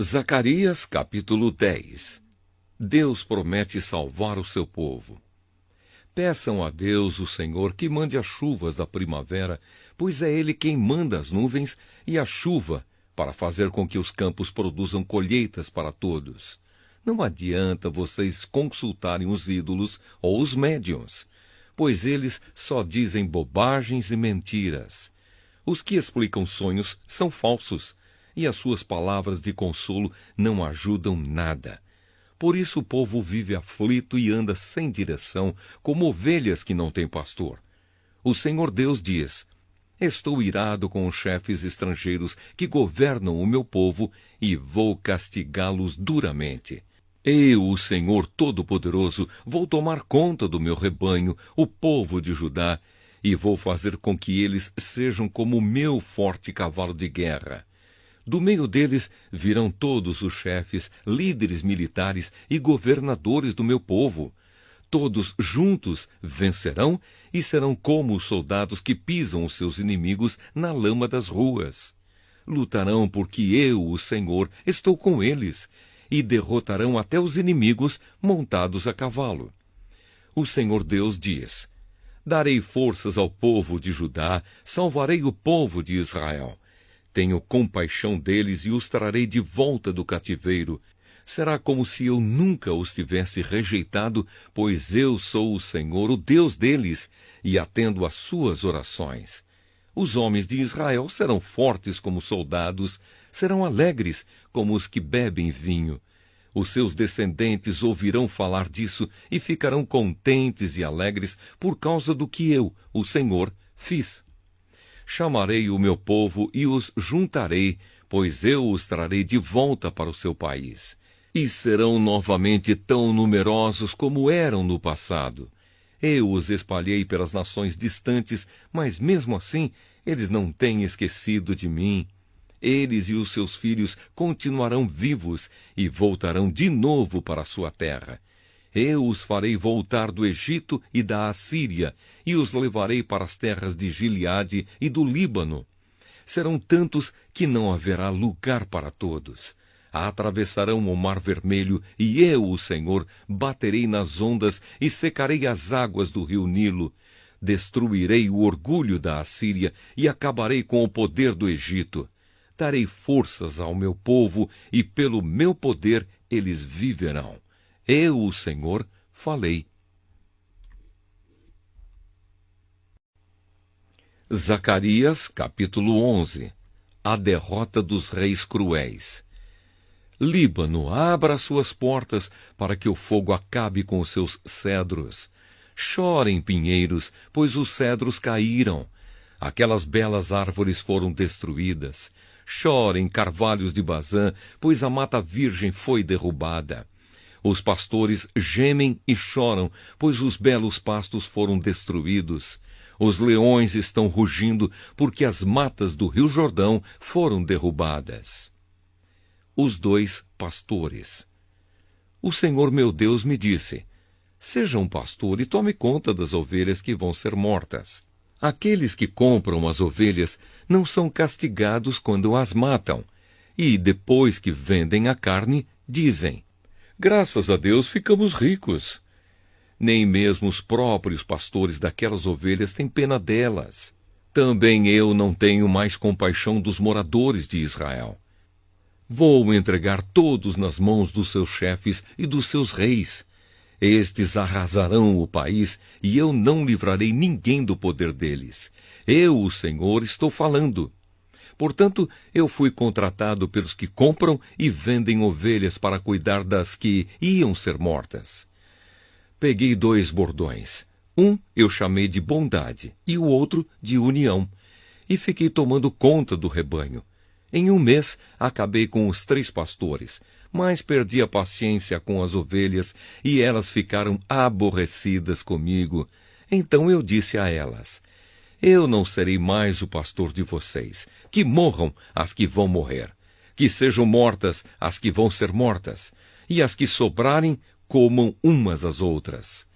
Zacarias, capítulo 10. Deus promete salvar o seu povo. Peçam a Deus, o Senhor, que mande as chuvas da primavera, pois é Ele quem manda as nuvens e a chuva para fazer com que os campos produzam colheitas para todos. Não adianta vocês consultarem os ídolos ou os médiuns, pois eles só dizem bobagens e mentiras. Os que explicam sonhos são falsos, e as suas palavras de consolo não ajudam nada. Por isso o povo vive aflito e anda sem direção, como ovelhas que não têm pastor. O Senhor Deus diz: Estou irado com os chefes estrangeiros que governam o meu povo e vou castigá-los duramente. Eu, o Senhor Todo-Poderoso, vou tomar conta do meu rebanho, o povo de Judá, e vou fazer com que eles sejam como o meu forte cavalo de guerra. Do meio deles virão todos os chefes, líderes militares e governadores do meu povo. Todos juntos vencerão e serão como os soldados que pisam os seus inimigos na lama das ruas. Lutarão porque eu, o Senhor, estou com eles, e derrotarão até os inimigos montados a cavalo. O Senhor Deus diz: Darei forças ao povo de Judá, salvarei o povo de Israel. Tenho compaixão deles e os trarei de volta do cativeiro. Será como se eu nunca os tivesse rejeitado, pois eu sou o Senhor, o Deus deles, e atendo às suas orações. Os homens de Israel serão fortes como soldados, serão alegres como os que bebem vinho. Os seus descendentes ouvirão falar disso e ficarão contentes e alegres por causa do que eu, o Senhor, fiz. Chamarei o meu povo e os juntarei, pois eu os trarei de volta para o seu país. E serão novamente tão numerosos como eram no passado. Eu os espalhei pelas nações distantes, mas mesmo assim eles não têm esquecido de mim. Eles e os seus filhos continuarão vivos e voltarão de novo para a sua terra. Eu os farei voltar do Egito e da Assíria, e os levarei para as terras de Gileade e do Líbano. Serão tantos que não haverá lugar para todos. Atravessarão o Mar Vermelho, e eu, o Senhor, baterei nas ondas e secarei as águas do rio Nilo. Destruirei o orgulho da Assíria e acabarei com o poder do Egito. Darei forças ao meu povo, e pelo meu poder eles viverão. Eu, o Senhor, falei. Zacarias, capítulo 11. A derrota dos reis cruéis. Líbano, abra suas portas para que o fogo acabe com os seus cedros. Chorem, pinheiros, pois os cedros caíram. Aquelas belas árvores foram destruídas. Chorem, carvalhos de Bazã, pois a mata virgem foi derrubada. Os pastores gemem e choram, pois os belos pastos foram destruídos. Os leões estão rugindo, porque as matas do rio Jordão foram derrubadas. Os dois pastores. O Senhor meu Deus me disse: Seja um pastor e tome conta das ovelhas que vão ser mortas. Aqueles que compram as ovelhas não são castigados quando as matam, e depois que vendem a carne, dizem: Graças a Deus ficamos ricos. Nem mesmo os próprios pastores daquelas ovelhas têm pena delas. Também eu não tenho mais compaixão dos moradores de Israel. Vou entregar todos nas mãos dos seus chefes e dos seus reis. Estes arrasarão o país, e eu não livrarei ninguém do poder deles. Eu, o Senhor, estou falando. Portanto, eu fui contratado pelos que compram e vendem ovelhas para cuidar das que iam ser mortas. Peguei 2 bordões. Um eu chamei de bondade e o outro de união, e fiquei tomando conta do rebanho. Em 1 mês, acabei com os 3 pastores, mas perdi a paciência com as ovelhas e elas ficaram aborrecidas comigo. Então eu disse a elas: Eu não serei mais o pastor de vocês. Que morram as que vão morrer. Que sejam mortas as que vão ser mortas. E as que sobrarem, comam umas às outras.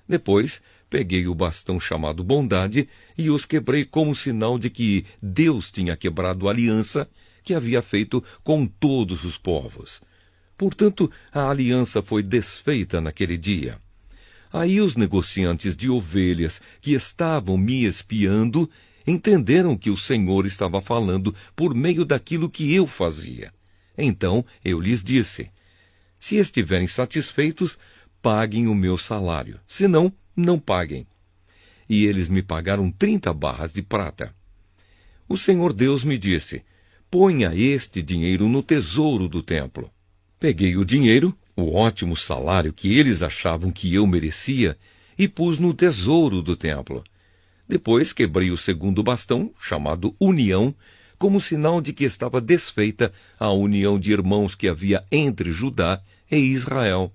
Depois, peguei o bastão chamado bondade e os quebrei como sinal de que Deus tinha quebrado a aliança que havia feito com todos os povos. Portanto, a aliança foi desfeita naquele dia. Aí os negociantes de ovelhas que estavam me espiando entenderam que o Senhor estava falando por meio daquilo que eu fazia. Então eu lhes disse: se estiverem satisfeitos, paguem o meu salário. Se não, não paguem. E eles me pagaram 30 barras de prata. O Senhor Deus me disse: ponha este dinheiro no tesouro do templo. Peguei o dinheiro, o ótimo salário que eles achavam que eu merecia, e pus no tesouro do templo. Depois quebrei o segundo bastão, chamado União, como sinal de que estava desfeita a união de irmãos que havia entre Judá e Israel.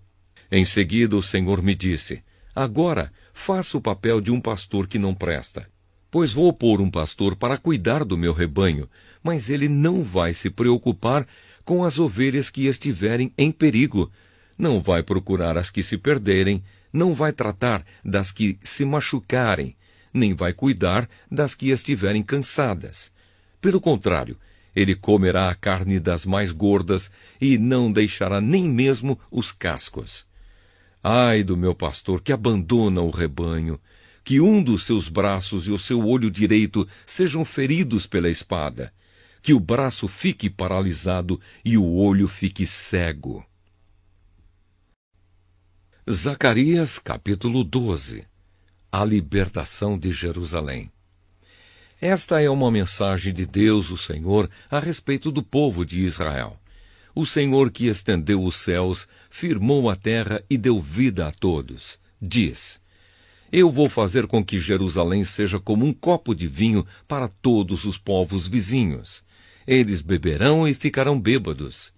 Em seguida o Senhor me disse: agora faça o papel de um pastor que não presta. Pois vou pôr um pastor para cuidar do meu rebanho, mas ele não vai se preocupar com as ovelhas que estiverem em perigo, não vai procurar as que se perderem, não vai tratar das que se machucarem, nem vai cuidar das que estiverem cansadas. Pelo contrário, ele comerá a carne das mais gordas e não deixará nem mesmo os cascos. Ai do meu pastor que abandona o rebanho, que um dos seus braços e o seu olho direito sejam feridos pela espada, que o braço fique paralisado e o olho fique cego. Zacarias, capítulo 12. A libertação de Jerusalém. Esta é uma mensagem de Deus, o Senhor, a respeito do povo de Israel. O Senhor que estendeu os céus, firmou a terra e deu vida a todos. Diz: eu vou fazer com que Jerusalém seja como um copo de vinho para todos os povos vizinhos. Eles beberão e ficarão bêbados.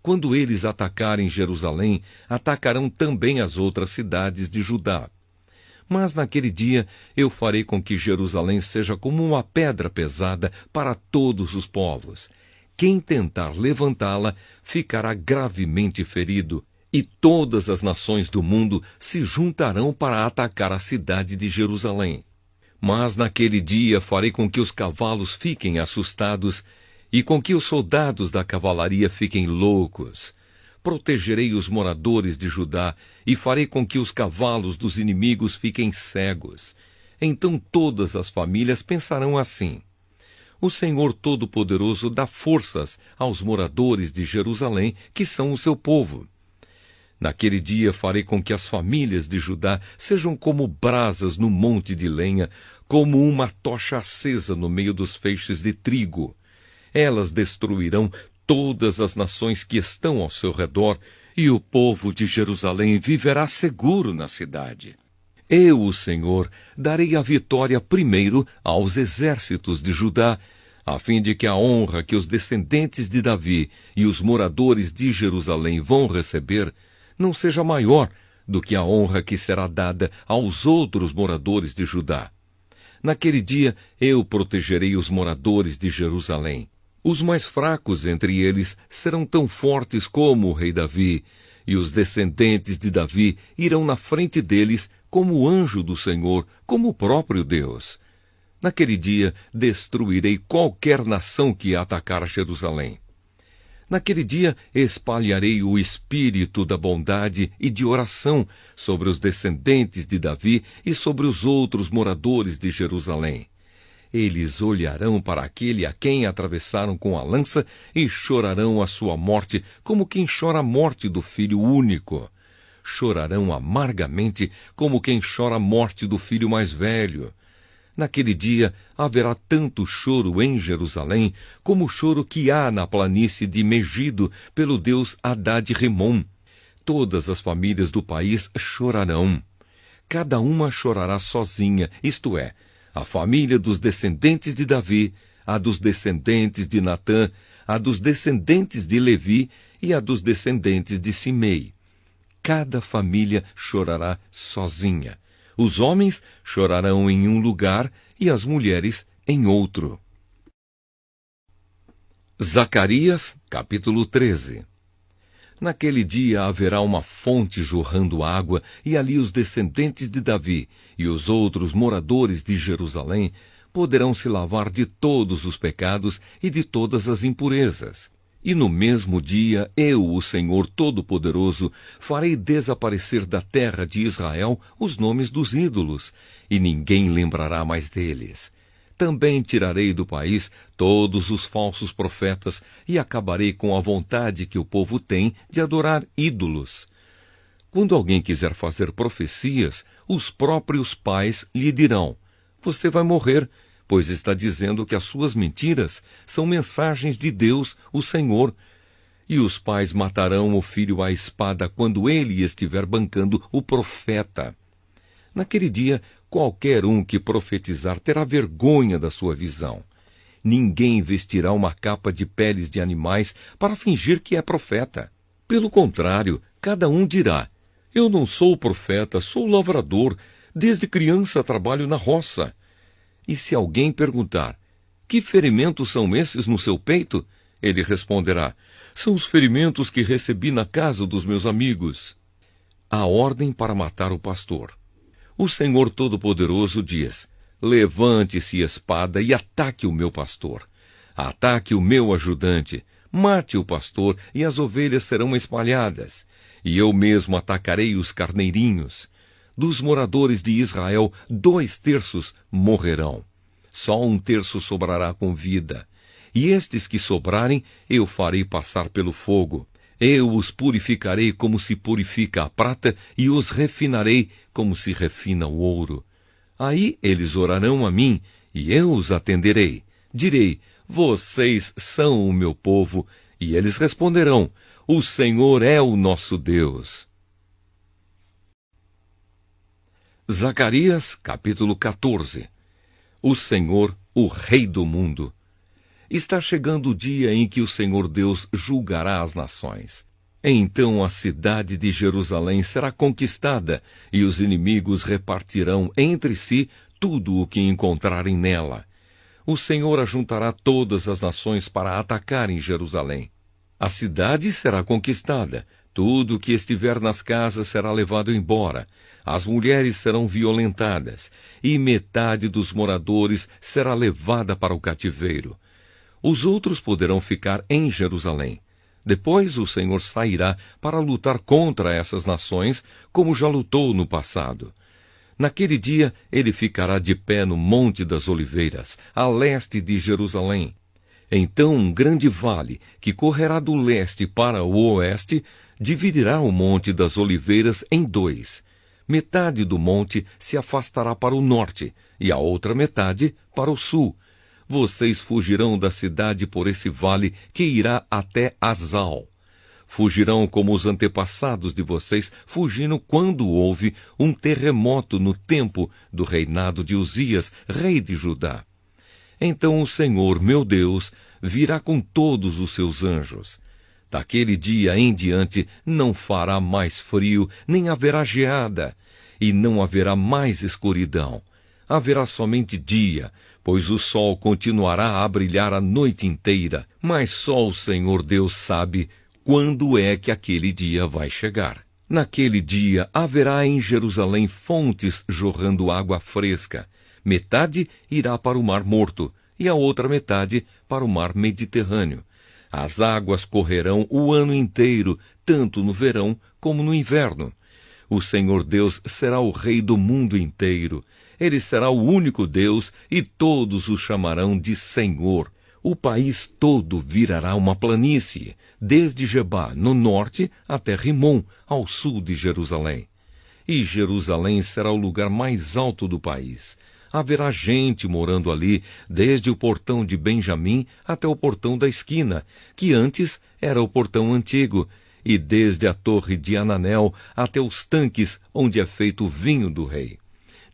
Quando eles atacarem Jerusalém, atacarão também as outras cidades de Judá. Mas naquele dia eu farei com que Jerusalém seja como uma pedra pesada para todos os povos. Quem tentar levantá-la ficará gravemente ferido, e todas as nações do mundo se juntarão para atacar a cidade de Jerusalém. Mas naquele dia farei com que os cavalos fiquem assustados e com que os soldados da cavalaria fiquem loucos. Protegerei os moradores de Judá e farei com que os cavalos dos inimigos fiquem cegos. Então todas as famílias pensarão assim: o Senhor Todo-Poderoso dá forças aos moradores de Jerusalém, que são o seu povo. Naquele dia farei com que as famílias de Judá sejam como brasas no monte de lenha, como uma tocha acesa no meio dos feixes de trigo. Elas destruirão todas as nações que estão ao seu redor, e o povo de Jerusalém viverá seguro na cidade. Eu, o Senhor, darei a vitória primeiro aos exércitos de Judá, a fim de que a honra que os descendentes de Davi e os moradores de Jerusalém vão receber não seja maior do que a honra que será dada aos outros moradores de Judá. Naquele dia eu protegerei os moradores de Jerusalém. Os mais fracos entre eles serão tão fortes como o rei Davi, e os descendentes de Davi irão na frente deles como o anjo do Senhor, como o próprio Deus. Naquele dia destruirei qualquer nação que atacar Jerusalém. Naquele dia espalharei o espírito da bondade e de oração sobre os descendentes de Davi e sobre os outros moradores de Jerusalém. Eles olharão para aquele a quem atravessaram com a lança e chorarão a sua morte, como quem chora a morte do filho único. Chorarão amargamente, como quem chora a morte do filho mais velho. Naquele dia haverá tanto choro em Jerusalém, como o choro que há na planície de Megido pelo deus Hadad-Rimom. Todas as famílias do país chorarão. Cada uma chorará sozinha, isto é, a família dos descendentes de Davi, a dos descendentes de Natã, a dos descendentes de Levi e a dos descendentes de Simei. Cada família chorará sozinha. Os homens chorarão em um lugar e as mulheres em outro. Zacarias, capítulo 13. Naquele dia haverá uma fonte jorrando água, e ali os descendentes de Davi e os outros moradores de Jerusalém poderão se lavar de todos os pecados e de todas as impurezas. E no mesmo dia, eu, o Senhor Todo-Poderoso, farei desaparecer da terra de Israel os nomes dos ídolos, e ninguém lembrará mais deles. Também tirarei do país todos os falsos profetas e acabarei com a vontade que o povo tem de adorar ídolos. Quando alguém quiser fazer profecias, os próprios pais lhe dirão: você vai morrer, pois está dizendo que as suas mentiras são mensagens de Deus, o Senhor. E os pais matarão o filho à espada quando ele estiver bancando o profeta. Naquele dia, qualquer um que profetizar terá vergonha da sua visão. Ninguém vestirá uma capa de peles de animais para fingir que é profeta. Pelo contrário, cada um dirá: eu não sou profeta, sou lavrador. Desde criança trabalho na roça. E se alguém perguntar: que ferimentos são esses no seu peito? Ele responderá: são os ferimentos que recebi na casa dos meus amigos. A ordem para matar o pastor. O Senhor Todo-Poderoso diz: levante-se espada e ataque o meu pastor. Ataque o meu ajudante. Mate o pastor e as ovelhas serão espalhadas. E eu mesmo atacarei os carneirinhos. Dos moradores de Israel, 2/3 morrerão. Só 1/3 sobrará com vida. E estes que sobrarem, eu farei passar pelo fogo. Eu os purificarei como se purifica a prata e os refinarei como se refina o ouro. Aí eles orarão a mim e eu os atenderei. Direi: vocês são o meu povo. E eles responderão: o Senhor é o nosso Deus. Zacarias, capítulo 14. O Senhor, o Rei do mundo. Está chegando o dia em que o Senhor Deus julgará as nações. Então a cidade de Jerusalém será conquistada, e os inimigos repartirão entre si tudo o que encontrarem nela. O Senhor ajuntará todas as nações para atacarem Jerusalém. A cidade será conquistada, tudo o que estiver nas casas será levado embora. As mulheres serão violentadas, e metade dos moradores será levada para o cativeiro. Os outros poderão ficar em Jerusalém. Depois o Senhor sairá para lutar contra essas nações, como já lutou no passado. Naquele dia ele ficará de pé no Monte das Oliveiras, a leste de Jerusalém. Então um grande vale, que correrá do leste para o oeste, dividirá o Monte das Oliveiras em 2. Metade do monte se afastará para o norte, e a outra metade para o sul. Vocês fugirão da cidade por esse vale que irá até Azal. Fugirão como os antepassados de vocês fugiram quando houve um terremoto no tempo do reinado de Uzias, rei de Judá. Então o Senhor, meu Deus, virá com todos os seus anjos. Daquele dia em diante não fará mais frio, nem haverá geada, e não haverá mais escuridão. Haverá somente dia, pois o sol continuará a brilhar a noite inteira, mas só o Senhor Deus sabe quando é que aquele dia vai chegar. Naquele dia haverá em Jerusalém fontes jorrando água fresca. Metade irá para o Mar Morto, e a outra metade para o Mar Mediterrâneo. As águas correrão o ano inteiro, tanto no verão como no inverno. O Senhor Deus será o Rei do mundo inteiro. Ele será o único Deus, e todos o chamarão de Senhor. O país todo virará uma planície, desde Gebá, no norte, até Rimom, ao sul de Jerusalém. E Jerusalém será o lugar mais alto do país. Haverá gente morando ali, desde o portão de Benjamim até o portão da esquina, que antes era o portão antigo, e desde a torre de Ananel até os tanques onde é feito o vinho do rei.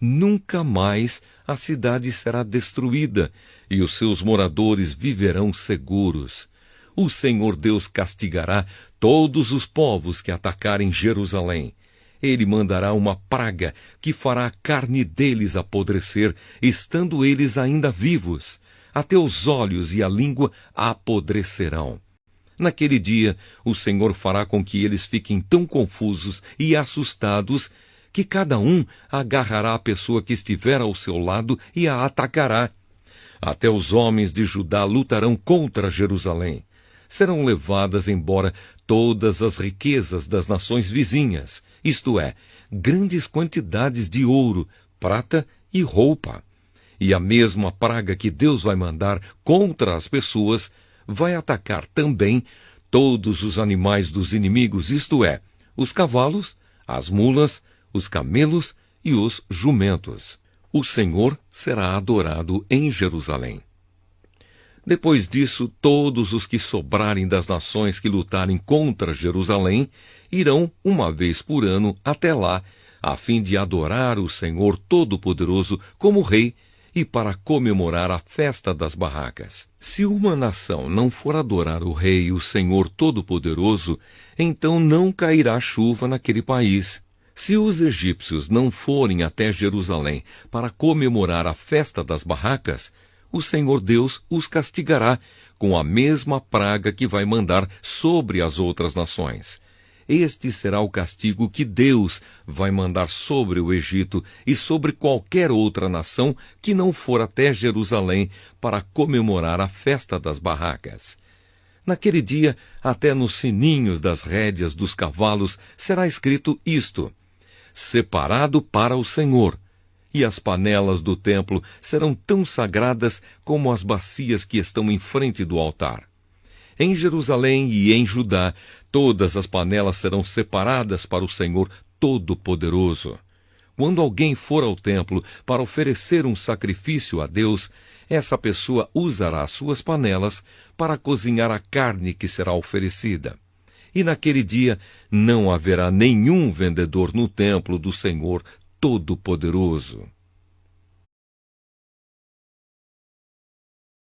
Nunca mais a cidade será destruída, e os seus moradores viverão seguros. O Senhor Deus castigará todos os povos que atacarem Jerusalém. Ele mandará uma praga que fará a carne deles apodrecer, estando eles ainda vivos. Até os olhos e a língua apodrecerão. Naquele dia, o Senhor fará com que eles fiquem tão confusos e assustados que cada um agarrará a pessoa que estiver ao seu lado e a atacará. Até os homens de Judá lutarão contra Jerusalém. Serão levadas embora todas as riquezas das nações vizinhas, isto é, grandes quantidades de ouro, prata e roupa. E a mesma praga que Deus vai mandar contra as pessoas vai atacar também todos os animais dos inimigos, isto é, os cavalos, as mulas, os camelos e os jumentos. O Senhor será adorado em Jerusalém. Depois disso, todos os que sobrarem das nações que lutarem contra Jerusalém irão uma vez por ano até lá, a fim de adorar o Senhor Todo-Poderoso como Rei e para comemorar a festa das barracas. Se uma nação não for adorar o Rei, o Senhor Todo-Poderoso, então não cairá chuva naquele país. Se os egípcios não forem até Jerusalém para comemorar a festa das barracas, o Senhor Deus os castigará com a mesma praga que vai mandar sobre as outras nações. Este será o castigo que Deus vai mandar sobre o Egito e sobre qualquer outra nação que não for até Jerusalém para comemorar a festa das barracas. Naquele dia, até nos sininhos das rédeas dos cavalos será escrito isto: separado para o Senhor. E as panelas do templo serão tão sagradas como as bacias que estão em frente do altar. Em Jerusalém e em Judá, todas as panelas serão separadas para o Senhor Todo-Poderoso. Quando alguém for ao templo para oferecer um sacrifício a Deus, essa pessoa usará suas panelas para cozinhar a carne que será oferecida. E naquele dia não haverá nenhum vendedor no templo do Senhor Todo-Poderoso.